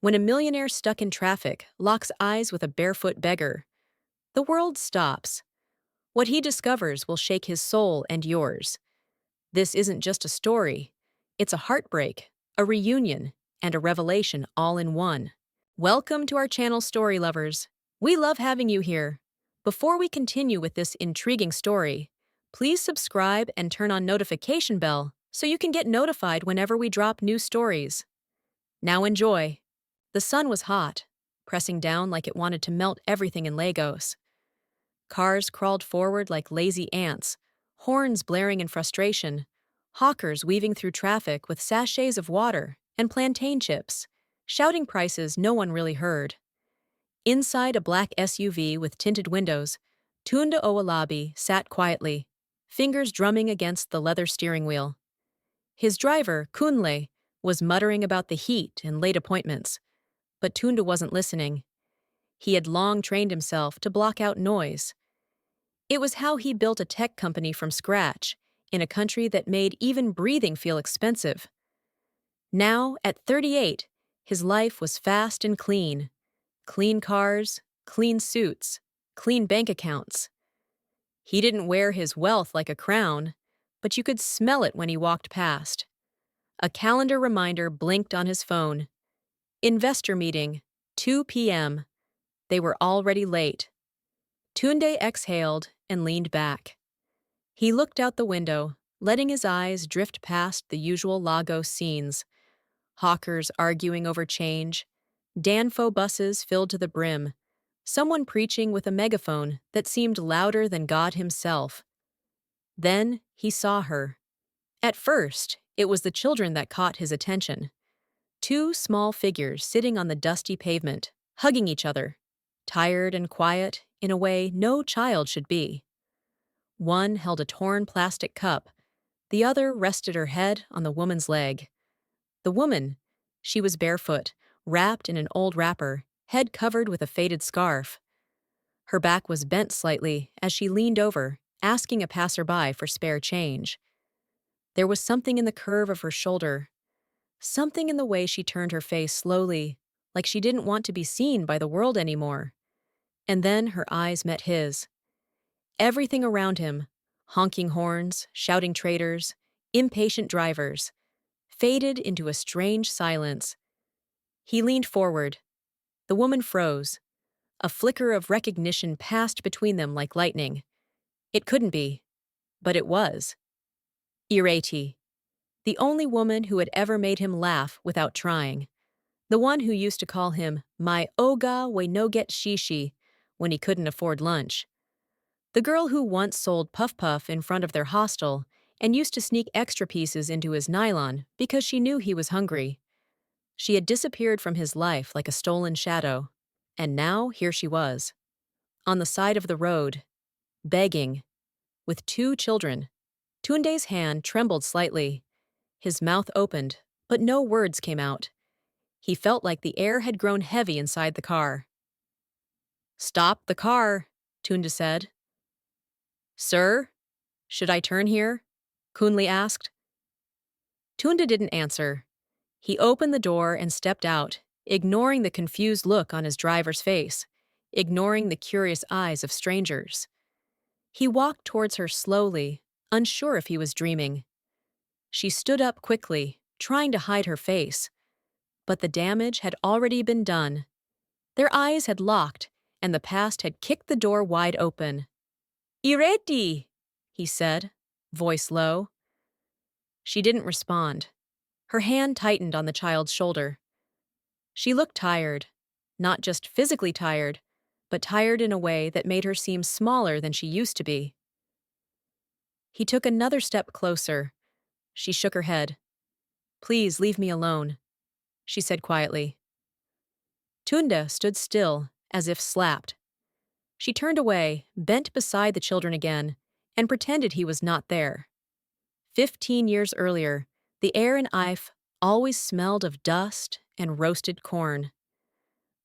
When a millionaire stuck in traffic locks eyes with a barefoot beggar, the world stops. What he discovers will shake his soul and yours. This isn't just a story, it's a heartbreak, a reunion, and a revelation all in one. Welcome to our channel, Story Lovers. We love having you here. Before we continue with this intriguing story, please subscribe and turn on notification bell so you can get notified whenever we drop new stories. Now enjoy. The sun was hot, pressing down like it wanted to melt everything in Lagos. Cars crawled forward like lazy ants, horns blaring in frustration, hawkers weaving through traffic with sachets of water and plantain chips, shouting prices no one really heard. Inside a black SUV with tinted windows, Tunde Owolabi sat quietly, fingers drumming against the leather steering wheel. His driver, Kunle, was muttering about the heat and late appointments, but Tunde wasn't listening. He had long trained himself to block out noise. It was how he built a tech company from scratch, in a country that made even breathing feel expensive. Now, at 38, his life was fast and clean. Clean cars, clean suits, clean bank accounts. He didn't wear his wealth like a crown, but you could smell it when he walked past. A calendar reminder blinked on his phone. Investor meeting, 2 p.m. They were already late. Tunde exhaled and leaned back. He looked out the window, letting his eyes drift past the usual Lagos scenes. Hawkers arguing over change, Danfo buses filled to the brim, someone preaching with a megaphone that seemed louder than God himself. Then he saw her. At first, it was the children that caught his attention. Two small figures sitting on the dusty pavement, hugging each other, tired and quiet in a way no child should be. One held a torn plastic cup, the other rested her head on the woman's leg. The woman, she was barefoot, wrapped in an old wrapper, head covered with a faded scarf. Her back was bent slightly as she leaned over, asking a passerby for spare change. There was something in the curve of her shoulder, something in the way she turned her face slowly, like she didn't want to be seen by the world anymore. And then her eyes met his. Everything around him, honking horns, shouting traders, impatient drivers, faded into a strange silence. He leaned forward. The woman froze. A flicker of recognition passed between them like lightning. It couldn't be, but it was. Ireti, the only woman who had ever made him laugh without trying. The one who used to call him my oga we no get shishi when he couldn't afford lunch. The girl who once sold Puff Puff in front of their hostel and used to sneak extra pieces into his nylon because she knew he was hungry. She had disappeared from his life like a stolen shadow, and now here she was, on the side of the road, begging, with two children. Tunde's hand trembled slightly. His mouth opened, but no words came out. He felt like the air had grown heavy inside the car. "Stop the car," Tunde said. "Sir, should I turn here?" Kunle asked. Tunde didn't answer. He opened the door and stepped out, ignoring the confused look on his driver's face, ignoring the curious eyes of strangers. He walked towards her slowly, unsure if he was dreaming. She stood up quickly, trying to hide her face. But the damage had already been done. Their eyes had locked, and the past had kicked the door wide open. "Ireti," he said, voice low. She didn't respond. Her hand tightened on the child's shoulder. She looked tired, not just physically tired, but tired in a way that made her seem smaller than she used to be. He took another step closer. She shook her head. "Please leave me alone," she said quietly. Tunde stood still, as if slapped. She turned away, bent beside the children again, and pretended he was not there. 15 years earlier, the air in Ife always smelled of dust and roasted corn.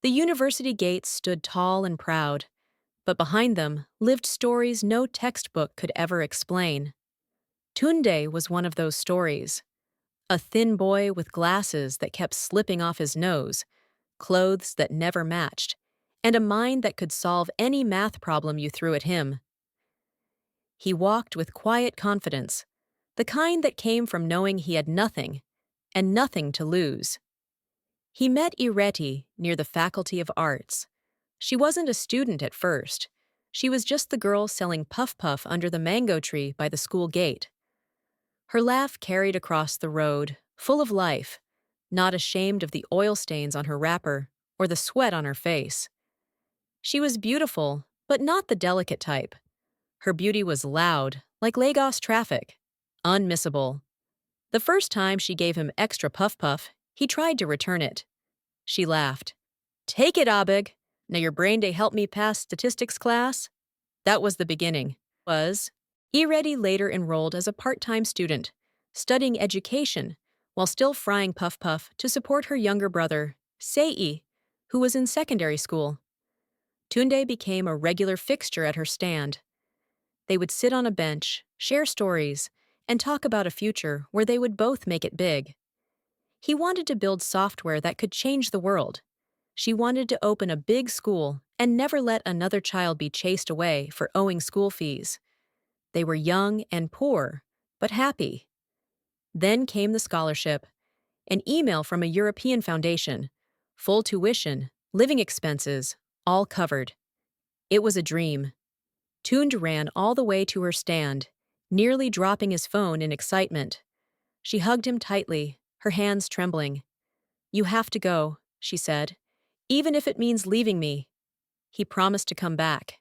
The university gates stood tall and proud, but behind them lived stories no textbook could ever explain. Tunde was one of those stories. A thin boy with glasses that kept slipping off his nose, clothes that never matched, and a mind that could solve any math problem you threw at him. He walked with quiet confidence, the kind that came from knowing he had nothing, and nothing to lose. He met Ireti near the Faculty of Arts. She wasn't a student at first. She was just the girl selling puff puff under the mango tree by the school gate. Her laugh carried across the road, full of life, not ashamed of the oil stains on her wrapper or the sweat on her face. She was beautiful, but not the delicate type. Her beauty was loud, like Lagos traffic, unmissable. The first time she gave him extra puff puff, he tried to return it. She laughed. "Take it, Abig. Now your brain day help me pass statistics class?" That was the beginning. Ireti later enrolled as a part-time student, studying education, while still frying puff puff to support her younger brother, Sei, who was in secondary school. Tunde became a regular fixture at her stand. They would sit on a bench, share stories, and talk about a future where they would both make it big. He wanted to build software that could change the world. She wanted to open a big school and never let another child be chased away for owing school fees. They were young and poor, but happy. Then came the scholarship, an email from a European foundation, full tuition, living expenses, all covered. It was a dream. Tunde ran all the way to her stand, nearly dropping his phone in excitement. She hugged him tightly, her hands trembling. "You have to go," she said, "even if it means leaving me." He promised to come back.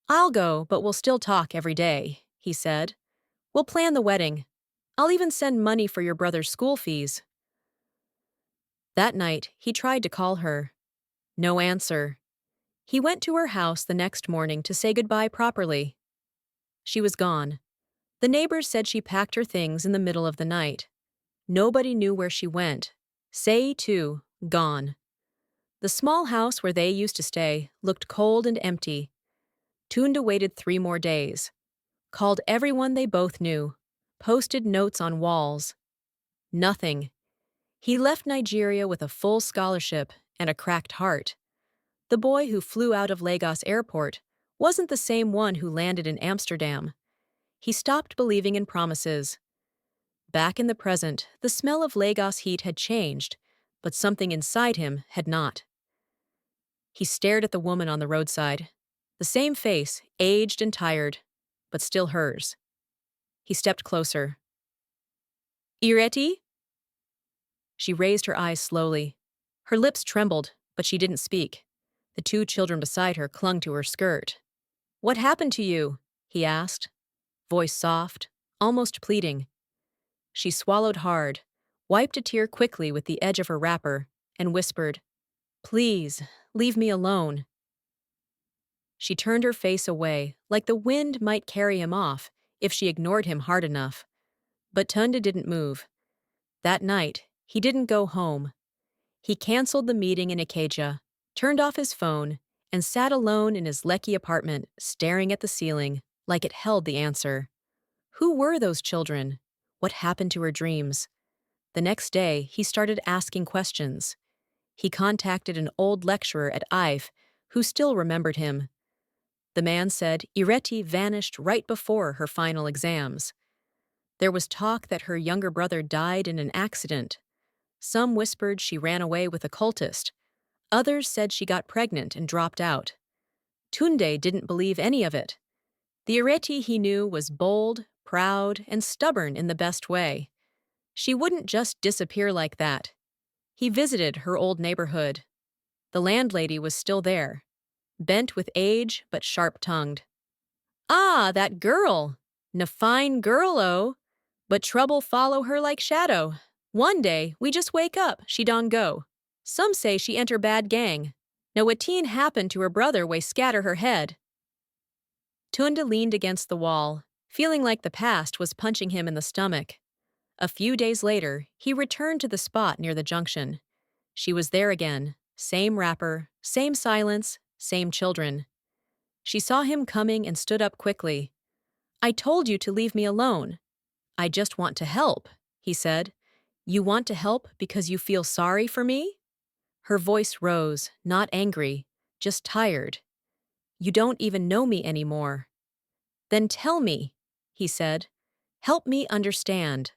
"I'll go, but we'll still talk every day," he said. "We'll plan the wedding. I'll even send money for your brother's school fees." That night, he tried to call her. No answer. He went to her house the next morning to say goodbye properly. She was gone. The neighbors said she packed her things in the middle of the night. Nobody knew where she went. Sei, too, gone. The small house where they used to stay looked cold and empty. Tunde waited 3 more days. Called everyone they both knew. Posted notes on walls. Nothing. He left Nigeria with a full scholarship and a cracked heart. The boy who flew out of Lagos airport wasn't the same one who landed in Amsterdam. He stopped believing in promises. Back in the present, the smell of Lagos heat had changed, but something inside him had not. He stared at the woman on the roadside. The same face, aged and tired, but still hers. He stepped closer. "Ireti?" She raised her eyes slowly. Her lips trembled, but she didn't speak. The 2 children beside her clung to her skirt. "What happened to you?" he asked, voice soft, almost pleading. She swallowed hard, wiped a tear quickly with the edge of her wrapper, and whispered, "Please, leave me alone." She turned her face away, like the wind might carry him off if she ignored him hard enough. But Tunde didn't move. That night, he didn't go home. He canceled the meeting in Ikeja, turned off his phone, and sat alone in his Lekki apartment, staring at the ceiling, like it held the answer. Who were those children? What happened to her dreams? The next day, he started asking questions. He contacted an old lecturer at IVE who still remembered him. The man said Ireti vanished right before her final exams. There was talk that her younger brother died in an accident. Some whispered she ran away with a cultist. Others said she got pregnant and dropped out. Tunde didn't believe any of it. The Ireti he knew was bold, proud, and stubborn in the best way. She wouldn't just disappear like that. He visited her old neighborhood. The landlady was still there, bent with age but sharp-tongued. "Ah, that girl! Na fine girl, oh! But trouble follow her like shadow. One day, we just wake up, she don't go. Some say she enter bad gang. Now what teen happened to her brother way scatter her head." Tunde leaned against the wall, feeling like the past was punching him in the stomach. A few days later, he returned to the spot near the junction. She was there again, same wrapper, same silence, same children. She saw him coming and stood up quickly. "I told you to leave me alone." "I just want to help," he said. "You want to help because you feel sorry for me?" Her voice rose, not angry, just tired. "You don't even know me anymore." "Then tell me," he said. "Help me understand."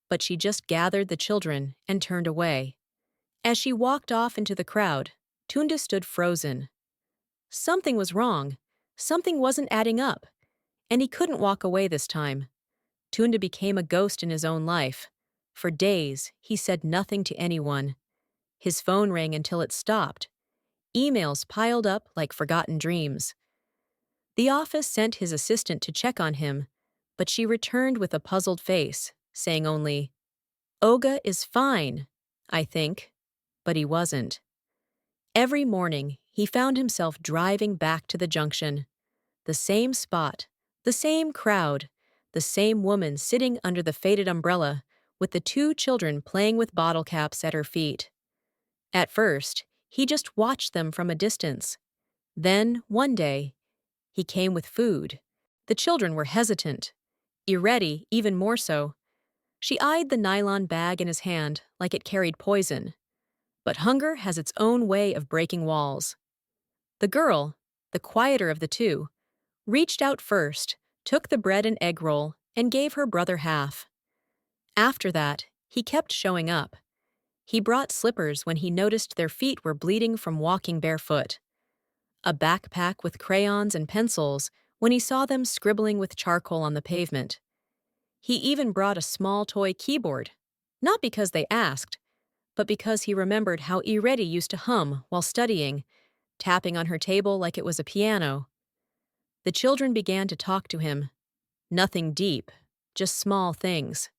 But she just gathered the children and turned away. As she walked off into the crowd, Tunde stood frozen. Something was wrong. Something wasn't adding up. And he couldn't walk away this time. Tunde became a ghost in his own life. For days, he said nothing to anyone. His phone rang until it stopped. Emails piled up like forgotten dreams. The office sent his assistant to check on him, but she returned with a puzzled face, saying only, "Oga is fine, I think." But he wasn't. Every morning, he found himself driving back to the junction. The same spot, the same crowd, the same woman sitting under the faded umbrella, with the two children playing with bottle caps at her feet. At first, he just watched them from a distance. Then, one day, he came with food. The children were hesitant. Ireti, even more so. She eyed the nylon bag in his hand like it carried poison. But hunger has its own way of breaking walls. The girl, the quieter of the two, reached out first, took the bread and egg roll, and gave her brother half. After that, he kept showing up. He brought slippers when he noticed their feet were bleeding from walking barefoot. A backpack with crayons and pencils when he saw them scribbling with charcoal on the pavement. He even brought a small toy keyboard, not because they asked, but because he remembered how Ireti used to hum while studying, tapping on her table like it was a piano. The children began to talk to him. Nothing deep, just small things.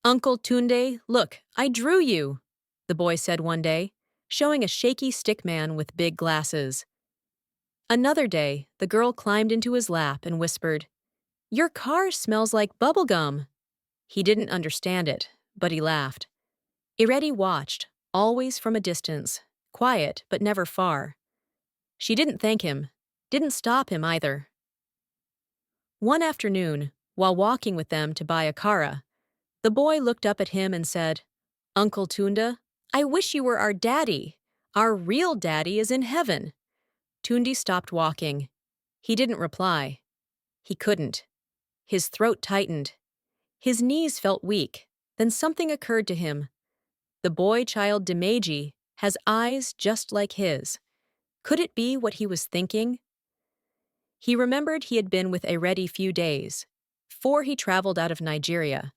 "Uncle Tunde, look, I drew you," the boy said one day, showing a shaky stick man with big glasses. Another day, the girl climbed into his lap and whispered, "Your car smells like bubblegum." He didn't understand it, but he laughed. Ireti watched, always from a distance, quiet but never far. She didn't thank him, didn't stop him either. One afternoon, while walking with them to buy a kara, the boy looked up at him and said, "Uncle Tunde, I wish you were our daddy. Our real daddy is in heaven." Tunde stopped walking. He didn't reply. He couldn't. His throat tightened. His knees felt weak. Then something occurred to him. The boy-child Dimeji has eyes just like his. Could it be what he was thinking? He remembered he had been with Ireti few days, before he traveled out of Nigeria.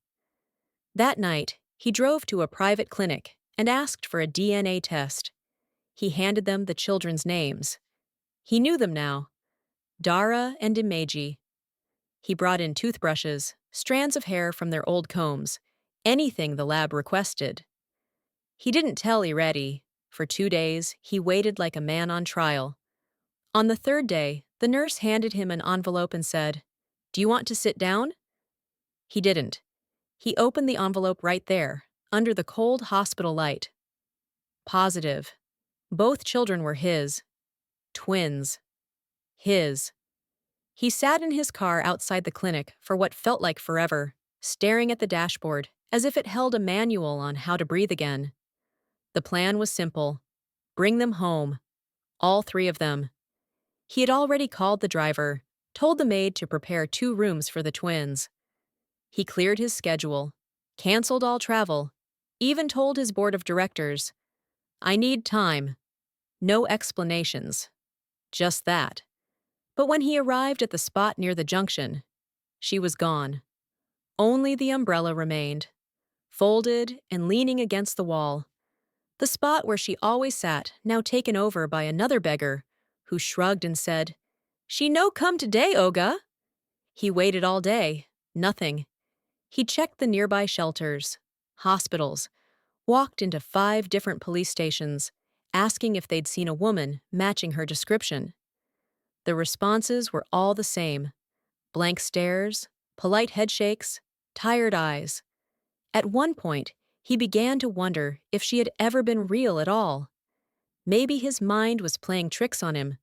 That night, he drove to a private clinic and asked for a DNA test. He handed them the children's names. He knew them now. Dara and Dimeji. He brought in toothbrushes, strands of hair from their old combs, anything the lab requested. He didn't tell Ireti. For 2 days, he waited like a man on trial. On the third day, the nurse handed him an envelope and said, "Do you want to sit down?" He didn't. He opened the envelope right there, under the cold hospital light. Positive. Both children were his. Twins. His. He sat in his car outside the clinic for what felt like forever, staring at the dashboard as if it held a manual on how to breathe again. The plan was simple. Bring them home. All 3 of them. He had already called the driver, told the maid to prepare 2 rooms for the twins. He cleared his schedule, canceled all travel, even told his board of directors, "I need time." No explanations. Just that. But when he arrived at the spot near the junction, she was gone. Only the umbrella remained, folded and leaning against the wall. The spot where she always sat, now taken over by another beggar, who shrugged and said, "She no come today, Oga." He waited all day. Nothing. He checked the nearby shelters, hospitals, walked into 5 different police stations, asking if they'd seen a woman matching her description. The responses were all the same. Blank stares, polite headshakes, tired eyes. At one point, he began to wonder if she had ever been real at all. Maybe his mind was playing tricks on him,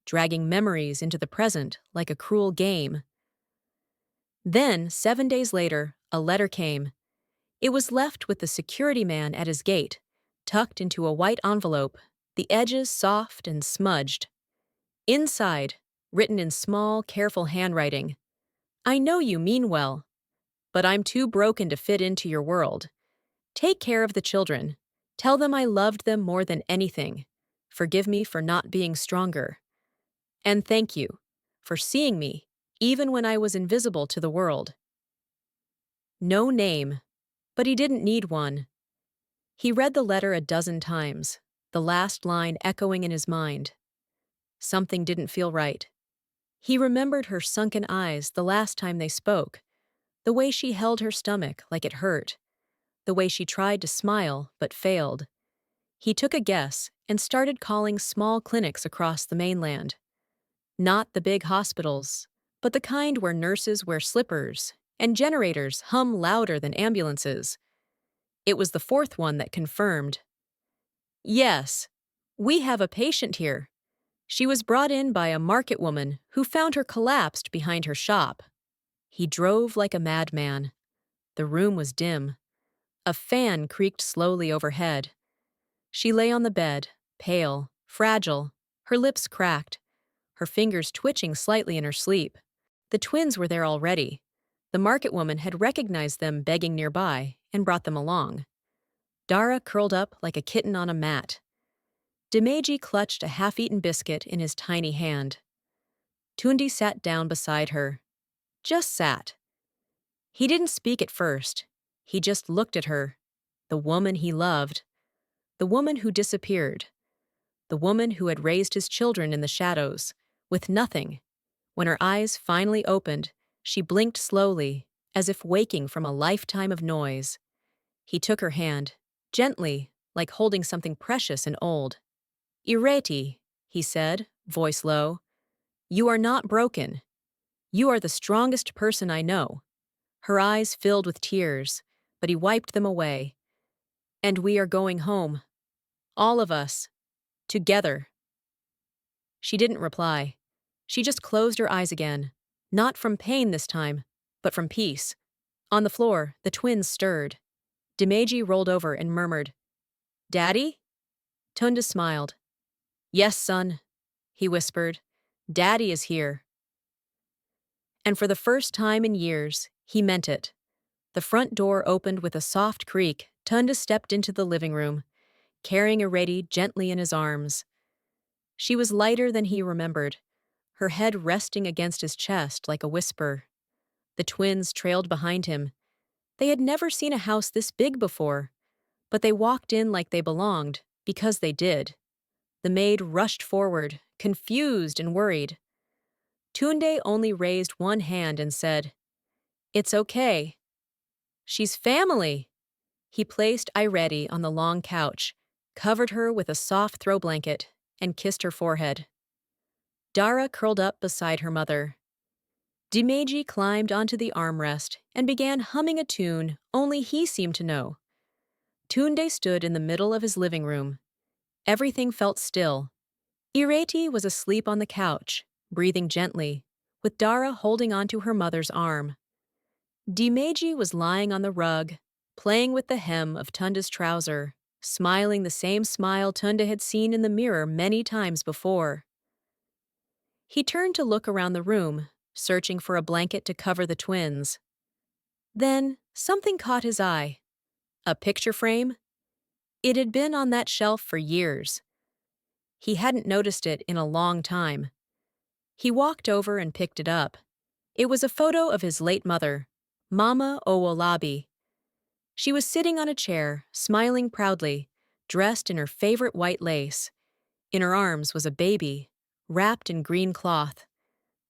dragging memories into the present like a cruel game. Then, 7 days later, a letter came. It was left with the security man at his gate, tucked into a white envelope, the edges soft and smudged. Inside, written in small, careful handwriting, "I know you mean well, but I'm too broken to fit into your world. Take care of the children. Tell them I loved them more than anything. Forgive me for not being stronger. And thank you for seeing me, even when I was invisible to the world." No name, but he didn't need one. He read the letter a dozen times, the last line echoing in his mind. Something didn't feel right. He remembered her sunken eyes the last time they spoke, the way she held her stomach like it hurt, the way she tried to smile but failed. He took a guess and started calling small clinics across the mainland. Not the big hospitals, but the kind where nurses wear slippers and generators hum louder than ambulances. It was the fourth one that confirmed. "Yes, we have a patient here. She was brought in by a market woman who found her collapsed behind her shop." He drove like a madman. The room was dim. A fan creaked slowly overhead. She lay on the bed, pale, fragile, her lips cracked, her fingers twitching slightly in her sleep. The twins were there already. The market woman had recognized them begging nearby and brought them along. Dara curled up like a kitten on a mat. Dimeji clutched a half-eaten biscuit in his tiny hand. Tunde sat down beside her. Just sat. He didn't speak at first. He just looked at her. The woman he loved. The woman who disappeared. The woman who had raised his children in the shadows, with nothing. When her eyes finally opened, she blinked slowly, as if waking from a lifetime of noise. He took her hand, gently, like holding something precious and old. "Ireti," he said, voice low. "You are not broken. You are the strongest person I know." Her eyes filled with tears, but he wiped them away. "And we are going home. All of us. Together." She didn't reply. She just closed her eyes again, not from pain this time, but from peace. On the floor, the twins stirred. Dimeji rolled over and murmured, "Daddy?" Tunde smiled. "Yes, son," he whispered. "Daddy is here." And for the first time in years, he meant it. The front door opened with a soft creak. Tunde stepped into the living room, carrying Ireti gently in his arms. She was lighter than he remembered, her head resting against his chest like a whisper. The twins trailed behind him. They had never seen a house this big before, but they walked in like they belonged, because they did. The maid rushed forward, confused and worried. Tunde only raised one hand and said, "It's okay. She's family." He placed Ireti on the long couch, covered her with a soft throw blanket, and kissed her forehead. Dara curled up beside her mother. Dimeji climbed onto the armrest and began humming a tune only he seemed to know. Tunde stood in the middle of his living room. Everything felt still. Ireti was asleep on the couch, breathing gently, with Dara holding onto her mother's arm. Dimeji was lying on the rug, playing with the hem of Tunde's trouser, smiling the same smile Tunde had seen in the mirror many times before. He turned to look around the room, searching for a blanket to cover the twins. Then something caught his eye. A picture frame? It had been on that shelf for years. He hadn't noticed it in a long time. He walked over and picked it up. It was a photo of his late mother, Mama Owolabi. She was sitting on a chair, smiling proudly, dressed in her favorite white lace. In her arms was a baby, wrapped in green cloth.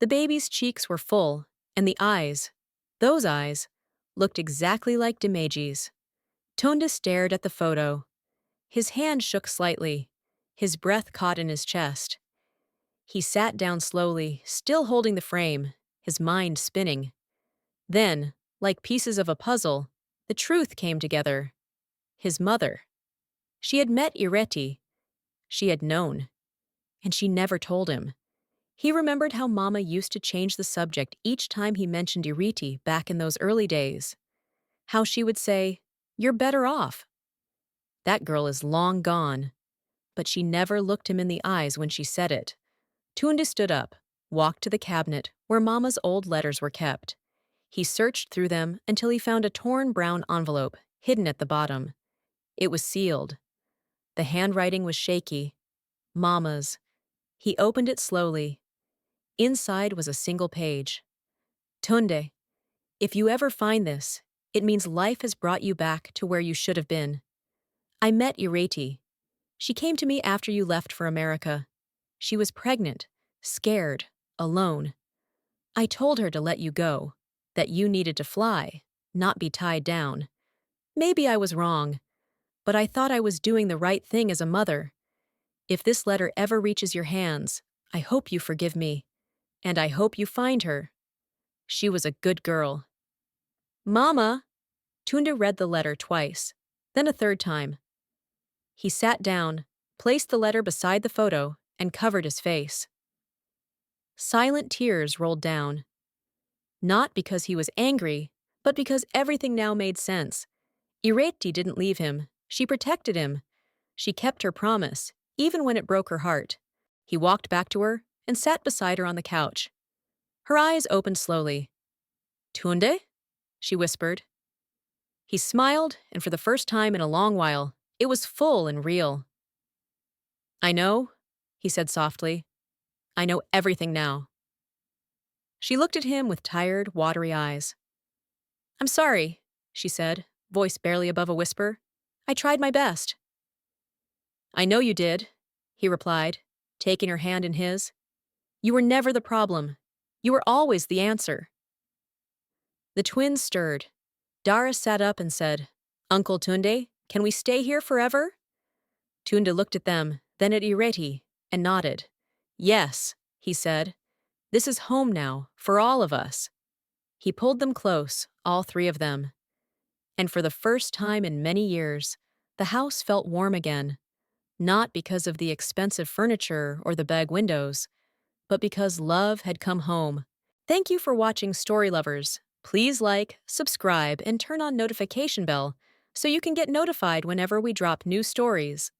The baby's cheeks were full, and the eyes, those eyes, looked exactly like Dimeji's. Tunde stared at the photo. His hand shook slightly. His breath caught in his chest. He sat down slowly, still holding the frame, his mind spinning. Then, like pieces of a puzzle, the truth came together. His mother. She had met Ireti. She had known. And she never told him. He remembered how Mama used to change the subject each time he mentioned Ireti back in those early days. How she would say, "You're better off." That girl is long gone. But she never looked him in the eyes when she said it. Tunde stood up, walked to the cabinet where Mama's old letters were kept. He searched through them until he found a torn brown envelope hidden at the bottom. It was sealed. The handwriting was shaky. Mama's. He opened it slowly. Inside was a single page. Tunde, if you ever find this, it means life has brought you back to where you should have been. I met Ireti. She came to me after you left for America. She was pregnant, scared, alone. I told her to let you go, that you needed to fly, not be tied down. Maybe I was wrong, but I thought I was doing the right thing as a mother. If this letter ever reaches your hands, I hope you forgive me, and I hope you find her. She was a good girl. Mama! Tunde read the letter twice, then a third time. He sat down, placed the letter beside the photo, and covered his face. Silent tears rolled down. Not because he was angry, but because everything now made sense. Ireti didn't leave him. She protected him. She kept her promise, even when it broke her heart. He walked back to her and sat beside her on the couch. Her eyes opened slowly. Tunde? She whispered. He smiled, and for the first time in a long while, it was full and real. I know, he said softly. I know everything now. She looked at him with tired, watery eyes. I'm sorry, she said, voice barely above a whisper. I tried my best. I know you did, he replied, taking her hand in his. You were never the problem. You were always the answer. The twins stirred. Dara sat up and said, Uncle Tunde, can we stay here forever? Tunde looked at them, then at Ireti, and nodded. Yes, he said. This is home now, for all of us. He pulled them close, all three of them. And for the first time in many years, the house felt warm again, not because of the expensive furniture or the bag windows, but because love had come home. Thank you for watching Story Lovers. Please like, subscribe, and turn on notification bell so you can get notified whenever we drop new stories.